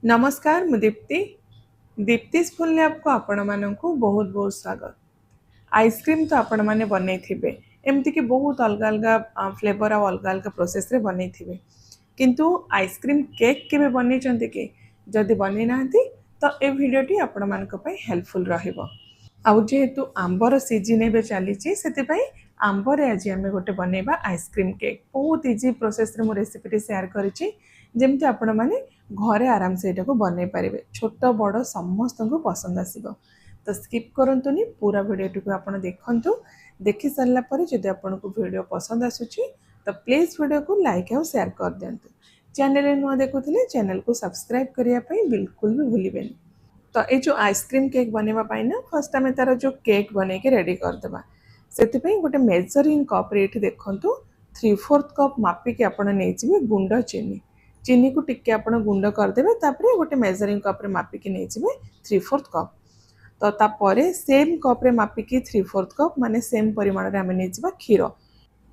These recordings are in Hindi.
नमस्कार मु दीप्ति दीप्तिस फुल लैब को आपण मानक बहुत बहुत स्वागत। आइसक्रीम तो आपण मैंने बनई थे एमती कि बहुत अलग अलग फ्लेवर और अलग अलग प्रोसेस रे बनई थे किंतु आइसक्रीम केक के बन कि जदि बनई ना तो ए भिडियोटी आपण मानक हेल्पफुल रहिबो। आउ जेहेतु आंबर सीजन एवं चली आंबर आज आम गोटे बनवा आइसक्रीम केक बहुत इजी प्रोसेस रे मो रेसिपी शेयर करिछि जेमती आपण माने घरे आराम से एटा को बनई पारे छोट बड़ समस्त को पसंद आसीबो। तो स्किप करंतुनी पूरा वीडियो को आपण देखंतु। देखि सारला परे जदि आपनको वीडियो पसंद आसुछि तो प्लीज वीडियो को लाइक और शेयर कर दियंतु। चैनल रे नुआ देखुथिले चैनल को सब्सक्राइब करिया पई बिल्कुल भी भूलिबेनी। तो ये जो आइसक्रीम केक बनवाई ना फर्स्ट आम तार जो केक बन के रेडी करदे से गोटे मेजरिंग कप रे देखु 3/4 कप मापिक आपड़ नहीं गुंड चीनी चीनी को टिके आप गुंड करदे गोटे मेजरिंग कप रे मापिक नहीं 3/4 कप। तो तापर सेम कप रे मापिक 3/4 कप माने सेम परिमाण रे आम नहीं क्षीर।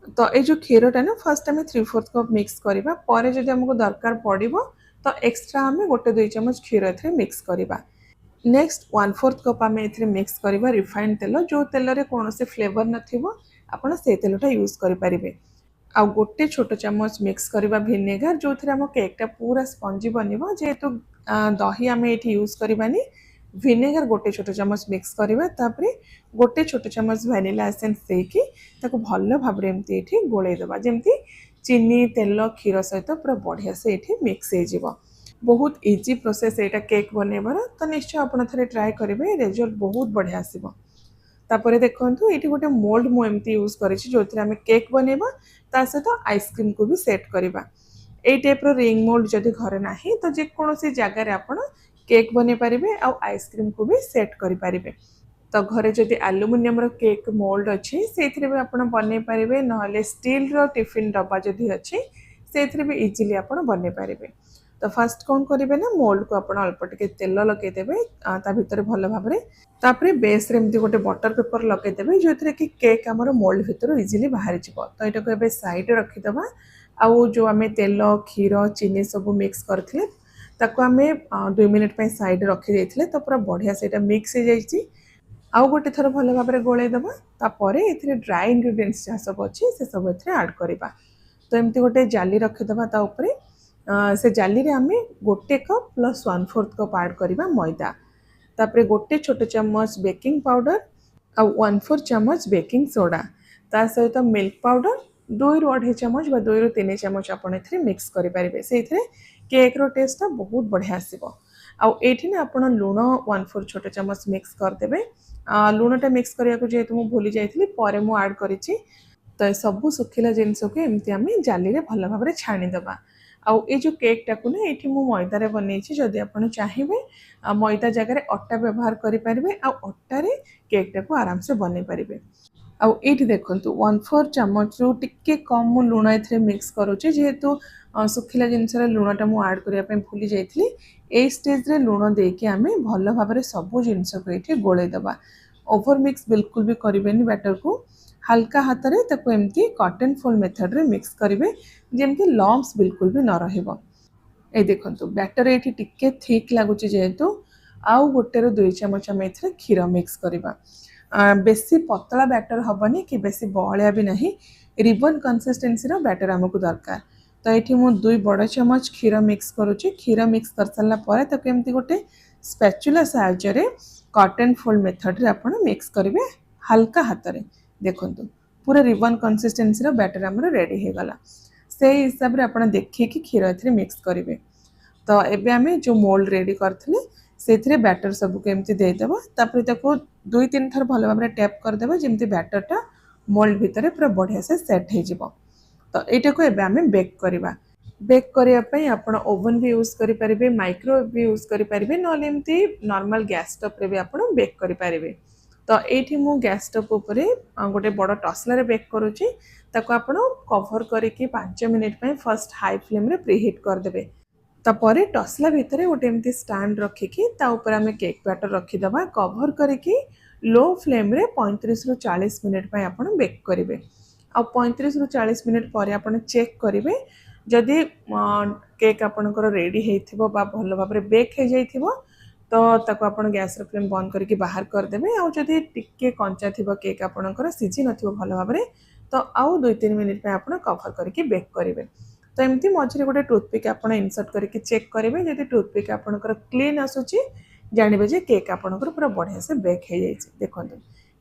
तो ये जो क्षीरटा ना फर्स्ट आम 3/4 कप मिक्स करवा पर जब आमको दरकार पड़ो तो एक्सट्रा आम 1-2 चम्मच क्षीर ए मिक्स करवा। नेक्स्ट 1/4 कप आम ए मिक्स करवा रिफाइंड तेल जो तेल रे कौन से फ्लेवर नथिबो आपण से तेलटा यूज करें। आउ गोटे छोट चम्मच मिक्स करवा विनेगार जो थी आम केकटा पूरा स्पंजी बनवा जेहेतु दही आम ये यूज करवानी विनेगार गोटे छोट चम्मच मिक्स करवा गोटे छोट चम्मच वैनिला एसेंस देकी ताको भल भाव एमती गोलैदबा जमती चीनी तेल क्षीर सहित पूरा बढ़िया से ये मिक्स हो। बहुत इजी प्रोसेस यहाँ केक बनइबार तो निश्चय आप थे ट्राए करेंगे रिजल्ट बहुत बढ़िया आसो। तापर देखो ये गोटे मोल्ड मुझे यूज कर जो आम केक बनइबा ता सहित आइसक्रीम को भी सेट करवा। यही टाइप रिंग मोल्ड जदि घरे ना तो जेकोसी जगार आप केक बन पारे आइसक्रीम को भी सेट करें। तो घरे जदि एल्युमिनियम केक मोल्ड अच्छी से आप बन पारे ना स्टील टिफिन डब्बा जदि अच्छी से भी इजिली आप बन पारे। तो फास्ट कौन करेंगे ना मोल्ड को आप अल्प टे तेल लगेदेवे ता भर भल भाव तापर बेस एमती गोटे बटर पेपर लगेदेवे जो कि केक आमर मोल्ड भर इजिली बाहरी जाव। तो यहाँ को साइड रखीदे आउ जो आम तेल क्षीर चीनी सब मिक्स करथिले ताको आम 2 मिनिट साइड रखी देते तो पूरा बढ़िया से मिक्स हो जाइए। आउ गोटे थर भल भाव गोलैदबा तापर ये ड्राई इंग्रेडिएंट्स जहाँ सब अच्छी से सब ऐड करवा। तो एमती गोटे जाली रखीदे तापर से जाली रे आम गोटे कप प्लस 1/4 कप ऐड करवा मैदा तापर गोटे छोट चम्मच बेकिंग पाउडर आ 1/4 चम्मच बेकिंग सोडा ता सहित मिल्क पाउडर 2-2.5 चम्मच 2-3 चम्मच आप मिक्स करेंगे से केक रो टेस्ट बहुत बढ़िया आसो। आउठी ना आप लुण 1/4 छोट चम्मच मिक्स करदे लुणटा मिक्स करने को जेहेतु मुझे भूली जाइए पर मुझे ऐड करी। तो सबू सुखिला जिनस को एमती आम जाली रे भल भाव छाणीदबा। आउ ये जो केकटा को ना ये मैदार बनई जदि आप चाहिए मैदा जगह अटा व्यवहार करेंगे आटारे केकटा को आराम से बन पारे। आउ ये देखु 1/4 चम्मच रू टिके कम मु लुण ए मिक्स करुच्ची जेहेतु सुखिला जिनस लुणटा मुझे ऐड करने भूली जाइए ये स्टेज रे लुण देके आम भल भाव सबू जिनस को ये गोलैदबा। ओवर मिक्स बिल्कुल भी करेंगे बैटर को हल्का हाथ रे ताको एमती कॉटन फोल्ड मेथड रे मिक्स करेंगे जेमती लम्स बिल्कुल भी न रहिबो। ए देखंतु बैटर ये टिके थिक लगुच जेहेतु आउ 1-2 चम्मच आम ए क्षीर मिक्स करवा। बेसी पतला बैटर हेनी कि बेसी बहलिया भी नहीं रिबन कंसिस्टेंसी रो बैटर आमको दरकार। तो ये मुझे 2 बड़ चम्मच क्षीर मिक्स करुच्ची क्षीर मिक्स कर सारा एमती गोटे स्पैचुला साहाय्य कॉटन फोल्ड मेथड रे आप मिक्स करेंगे हल्का हाथ रे। देखंतु पूरा रिबन कंसिस्टेंसी रो बैटर आमर रेडी हो गला से हिसाब से आप देखिए कि क्षीर ए मिक्स करेंगे। तो एबे आम जो मोल्ड रेडी करथिले से बैटर सबको एमती देदेबा तापर ताको 2-3 थर भल भाव टैप करदेबा जेमती बैटरटा मोल्ड भितर पूरा बढ़िया से सेट हो जिवो। तो यहाँ को एबे आम बेक करवा। बेक करने आप ओवन भी यूज करेंगे माइक्रोवेव भी यूज करेंगे ना एमती नॉर्मल गैस स्टोव रे भी आप बेक करेंगे। तो ये मु गैस स्टोव उपर गोटे बड़ टसला बेक करुच्ची ताको आप कवर करके 5 मिनिट फर्स्ट हाई फ्लेम रे प्रीहीट करदे तापर टसला भितर गोटे एमती स्टैंड रखिकी ऊपर आम केक बैटर रखीदबा कवर करके लो फ्लेम रे 35-40 मिनिट आप बेक करेंगे। आ 35-40 मिनिट पर आप चेक करेंगे जदि केक आपणकर रेडी होइथिबो बा भल भाबरे बेक हो जाइथिबो तो ताको आपण गैस रो फ्लेम बंद करके बाहर कर देबे। आ जदि टिके कंचा थिबो केक आपणकर सिझी नथिबो भल भाबरे तो आउ 2-3 मिनिट पे आपण कवर करके बेक करिवे। तो एमती मझे गोटे टूथपिक आप इनसर्ट करके चेक करेंगे। जब टूथपिक आपंकर क्लीन आसूची जानवे जे केक आपंकर पूरा बढ़िया से बेक हो जाए। देखो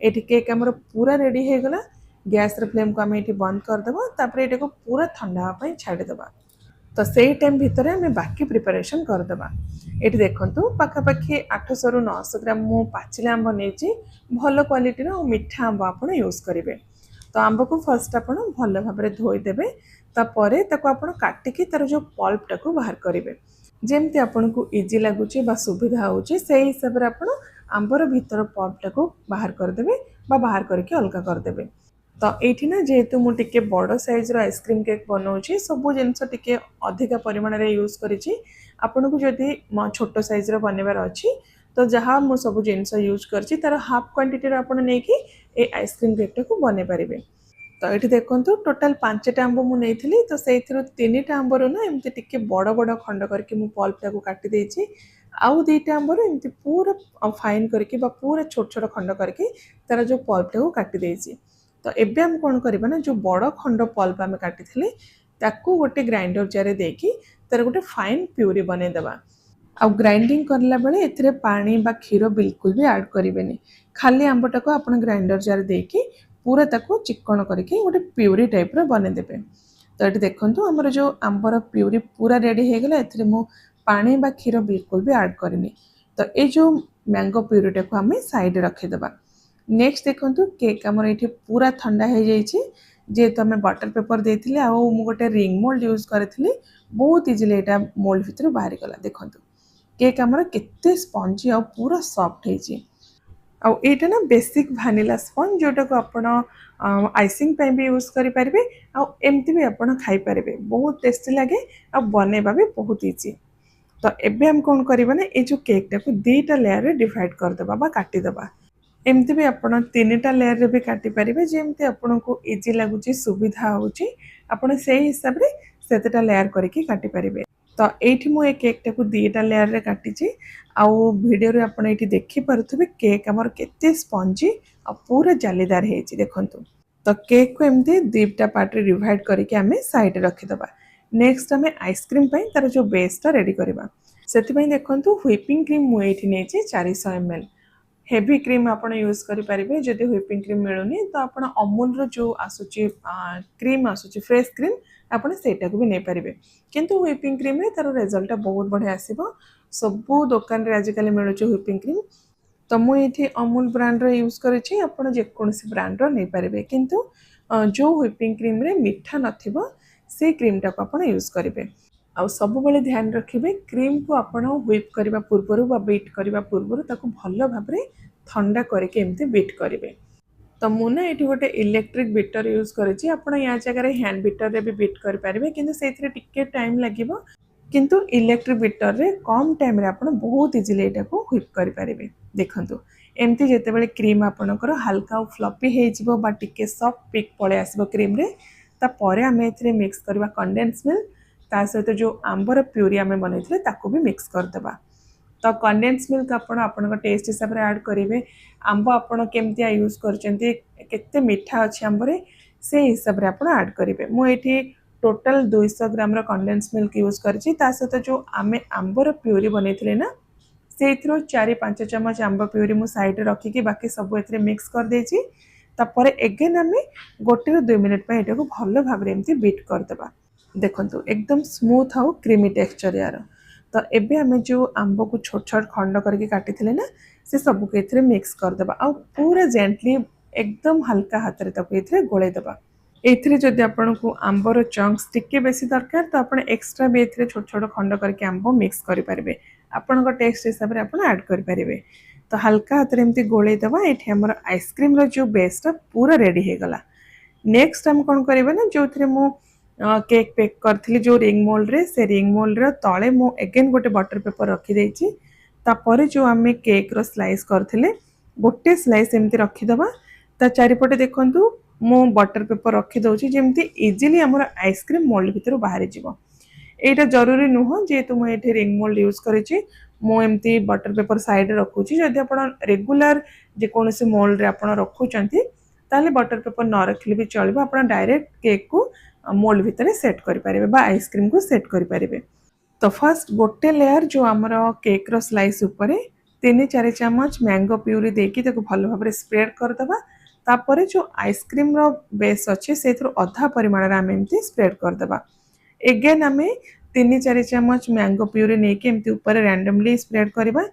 ये केक आमर पूरा रेडी हो गला। गैस रे फ्लेम को आम ये बंद करदेबा तापर ये पूरा ठंडा हाँपाई छाड़ीदेबा। तो से टाइम भितर आम बाकी प्रिपरेशन करदेबा। ये देखु पाखापाखि 800 ରୁ 900 ग्राम मु पाचिला आंब नहीं भल क्वालिटीर मीठा आंब आप यूज करेंगे। तो आंब को फर्स्ट आप भल भाव धोईदेवे तापर ताको आप काटिकी तार जो पल्प टाको बाहर करेंगे। जमती आपन को इजी लगुच सुविधा होची से हिसाब से आप आंबर भीतर पल्प टाको बाहर करदेवे बा बाहर करके अलग करदेवे। तो ये ना जेहेतु मुझे बड़ साइज्र आइसक्रीम केक बनाऊँगी सब जिनस टे अधिका परिमाण में यूज करी। आपन को जदि छोट साइज्र बनवार अच्छी तो जहाँ मुझ सब जिनस यूज कर तार हाफ क्वांटिटी आप नहीं आइसक्रीम केक टाको बन पारे। तो ये देखो टोटाल 5टा आंब मुझे तो से 3टा आंबर ना एमती टिके बड़ बड़ खंड करके मु पल्प टाको काटी देछि। आउ 2टा आंबर एमती पूरा फाइन करके बा पूरा छोट छोट खंड करके तार जो पल्प टाको काटी देछि। तो एबे हम कौन करबा ना जो बड़ खंड पल्प आम काटी ताकू गोटे ग्राइंडर जार देकी तार गोटे फाइन प्यूरी बने देबा। आ ग्राइंडिंग करला बेले एथिरे पानी बा क्षीर बिल्कुल भी ऐड करेंगे। खाली आंबटा को आपण ग्राइंडर जार देकी पूरा ताको चिक्कण करके गोटे प्यूरी टाइप रो बनेदेवे। तो ये देखो आमर जो आंबर प्यूरी पूरा रेडी हो गला। एथिरे मु पानी बा क्षीर बिल्कुल भी ऐड करनी। तो ये जो मैंगो प्यूरीटा को आम साइड रखीदेबा। नेक्स्ट देखो केक आमर ये पूरा ठंडा हो जाइए। जेहेतु आम बटर पेपर देते आउ गोटे रिंग मोल्ड यूज करी बहुत इजिली यहाँ मोल्ड भितर बाहरी गला। देखो केक आमर केते स्पंजी आ पूरा सॉफ्ट होइछि। आउ एटा ना बेसिक भानिला स्पंज जोटा को आपण आइसिंग पे भी यूज करि परिबे। आउ एमती भी आपण खाई परिबे बहुत टेस्टी लगे आ बनेबा भी बहुत इजी। तो एबे हम कौन करबा ना ए जो केक टाको 2टा लेयर रे डिवाइड कर देबा बा काटी देबा। एमती भी आपण 3टा लेयर रे भी काटी परिबे जेमती आपण को इजी लागुची सुविधा होची आपण से हिसाब रे सेतटा लेयर करके काटी परिबे। तो ये मुझे केक टाको 2टा लेयर रे काटी। आउ वीडियो रे आपण ये देखि पारुथबे केक हमर केते स्पंजी आ पूरा जालीदार हेछि। देखंतु तो केक को एमती 2टा पार्ट रे डिवाइड करके आमे साइड रखि दबा। नेक्स्ट आमे आइसक्रीम पई तार जो बेस ता रेडी करबा। सेति पई देखंतु व्हिपिंग क्रीम मु एठी नेछि 400 ml। हेवी क्रीम आपण यूज करि परिबे। जदि व्हिपिंग क्रीम मिलुनी तो आपण अमूल रो जो आसुची क्रीम आसुची फ्रेश क्रीम आपण सेटा को भी नै परिबे। किंतु व्हिपिंग क्रीम रे तार रिजल्ट बहुत बढ़िया आसीबो। सबु दुकान रे आजिकल मिलुची व्हिपिंग क्रीम। तो मु एठी अमूल ब्रांड रो यूज करिछि। आपण जे कोनसी ब्रांड रो नै परिबे। किंतु जो व्हिपिंग क्रीम रे मीठा नथिबो से क्रीम टा को आपण यूज करिवे। आउ सब बेले ध्यान रखिबे क्रीम को आपण व्हिप करबा पूर्वरु बा बीट करबा पूर्वरु ताको भलो भाबरे ठंडा करके एमती बीट करिवे। तो मुना ये गोटे इलेक्ट्रिक बीटर यूज करेछि। आपण या जगह हैंड बीटर रे भी बीट कर पारिबे किंतु सेथिरे टिके टाइम लागिबो। किंतु इलेक्ट्रिक बीटर रे कम टाइम रे आपण बहुत इजीली एटा को व्हिप कर पारिबे। देखंतु एमती जेतेबेले क्रीम आपणकर हल्का और फ्लफी हे जिवो बा टिके सॉफ्ट पिक पळे आसीबो क्रीम रे ता परे आमे एथिरे मिक्स करबा कंडेंस मिल्क ता सहित जो आंबर प्यूरी आमे बनैथिले ताको भी मिक्स कर देबा। तो कंडेंस मिल्क आपण टेस्ट हिसाब से ऐड करेंगे। आंब आपण केमती यूज करचंती केते मीठा अच्छे आंबरे से हिसाब से आपण ऐड करेंगे। मुझे टोटल 200 ग्राम कंडेंस मिल्क यूज करछि। ता सहित जो आमे आंबर प्यूरी बनैथिले ना से 4-5 चम्मच आंब प्यूरी मु साइड रखिकी बाकी सब एथरे मिक्स कर देछि। तापर एगेन आमे 1-2 मिनिट पे एटा को भलो भाबरे एमती बीट कर देबा। देखंतु एकदम स्मूथ आउ क्रीमी टेक्सचर यार। तो एबे हमें जो आंब को छोट छोट खंड करके काटी थिले ना से सब को एथरे मिक्स कर देबा। आ पूरा जेंटली एकदम हल्का हाथ रे ताको एथरे गोळे देबा। एथरे जदि आपन को आंबर चंक्स टिके बेसी दरकार तो आपन एक्स्ट्रा भी एथरे छोट छोट खंड करके आंब मिक्स करि परिबे। आपन को टेस्ट हिसाब रे आपन ऐड करि परिबे। तो हल्का हाथ रे एमती गोळे देबा। एठी हमर आइसक्रीम रो जो बेस ता पूरा रेडी हे गला। नेक्स्ट हम कोन करबे ना जो थरे मु केक पेक करथिली जो रिंग मोल्ड रे से रिंग मोल्ड रो तळे मु अगेन गोटे बटर पेपर रखी देछि। तापर जो आमे केक रो स्लाइस करथिले गोटे स्लाइस एमती रखी दबा। ता चारिपटे देखंतु मु बटर पेपर रखी दउची जेमती इजीली हमर आइसक्रीम मोल्ड भितर बाहरी जीवो। एटा जरूरी नुह जेहेतु मुझे रिंग मोल्ड यूज करेची मु एमती बटर पेपर साइड रखुची। जदि आपण रेगुलर जेकोसी मोल्ड रे आपण रखुचंती ताले बटर पेपर न रखले भी चलिबो। आपण डायरेक्ट केक को मोल्ड भितर सेट करि परिबे बा आइसक्रीम को सेट करि परिबे। तो फर्स्ट गोटे लेयर जो आमर केक रो स्लाइस उपरे 3-4 चम्मच मैंगो प्यूरी देकी ताको भल भाबरे स्प्रेड करदबा। तापरे जो आइसक्रीम रो बेस अच्छे से अधा परिमाण आम एमती स्प्रेड करदबा। एगेन आम 3-4 चम्मच मैंगो प्यूरी नहीं एमती ऊपर रैंडमली स्प्रेड करबा।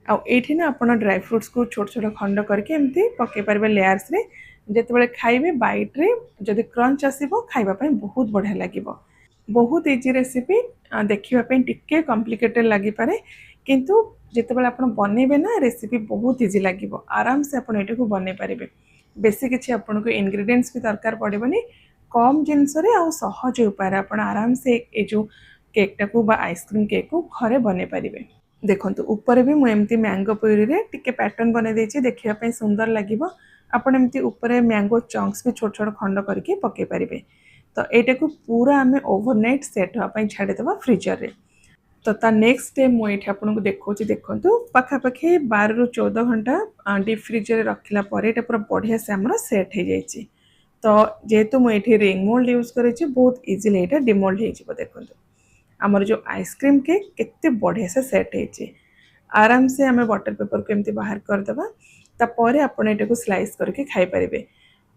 आठी ना आप ड्राई फ्रुट्स को छोट छोट खंड करके एमती पकई पारे लेयर्स रे जिते खाइबे बाइट रे जदि क्रंच आसीबो खाइबा बहुत बढ़िया लगे। बहुत इजी रेसिपी देखा टिके कॉम्प्लिकेटेड लगी पारे किंतु जिते आप बनइबे ना रेसिपी बहुत इजी लगे। आराम से आप ये बनई पारे। बेसी किसी आपको इंग्रेडिएंट्स भी दरकार पड़ेनी। कम जिनस सहज उपाय आप आराम से ये जो केकटा को आइसक्रीम केक को घरे बनई पारे। देखो ऊपर भी मुझे मैंगो प्यूरी रे टिके पैटर्न बनई देछि देखिया सुंदर लगे। आपण एमती ऊपर मैंगो चंक्स भी छोट छोट खंड करके पकई पारे। तो यहाँ को पूरा आम ओवरनाइट सेट हाँपाई छाड़ीदे फ्रिजर रे। तो ता नेक्स्ट डे मुझे आपको देखा देखो पाखापाखि 12 ରୁ 14 घंटा डीप फ्रिजर रखला पूरा बढ़िया से आम सेट हो जाए। तो जेहेतु मुझे रिंग मोल्ड यूज कर बहुत इजिली यहाँ डिमोल्ड हो देखो आमर जो आइसक्रीम केक केते बढ़िया से सेट होती। आराम से आम बटर पेपर को एमती बाहर करदे तापर आप को स्लाइस करके खाई पारे।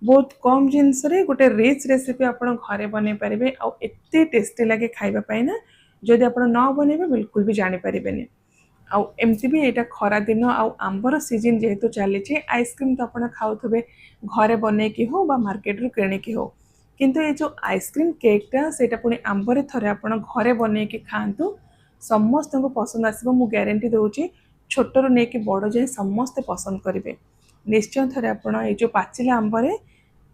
बहुत कम जिनस गोटे रिच रेसिपी आप घरे बनई पारे आते टेस्टी लगे खाइबापी ना। जदि आप न बनइबे बिल्कुल भी जानीपारे। आमती भी यहाँ खरा दिन आंबर सीजन जेहेतु चली आइसक्रीम तो आप खाऊे घरे बनईकी हो मार्केट रू किणिकी हो किंतु ये जो आइसक्रीम केकटा से पुणी आंबर थे आप घरे बनईकी खातु समस्त को पसंद आसो। मु ग्यारंटी दूची छोटर नहीं कि बड़ जाए समस्ते पसंद करेंगे। निश्चय थे आप जो पाचिला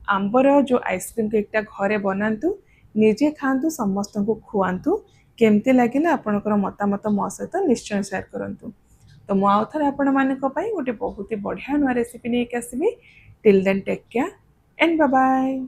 आंबर जो आइसक्रीम केकटा घरे बनातु निजे खातु समस्त को खुआतु केमती लगे आपणकर मतामत मो सहित निश्चय शेयर करूँ। तो मुझे आउ थे आपण मान गोटे बहुत ही बढ़िया नुआ रेसिपी नहीं आसबि। Till then take care and bye bye.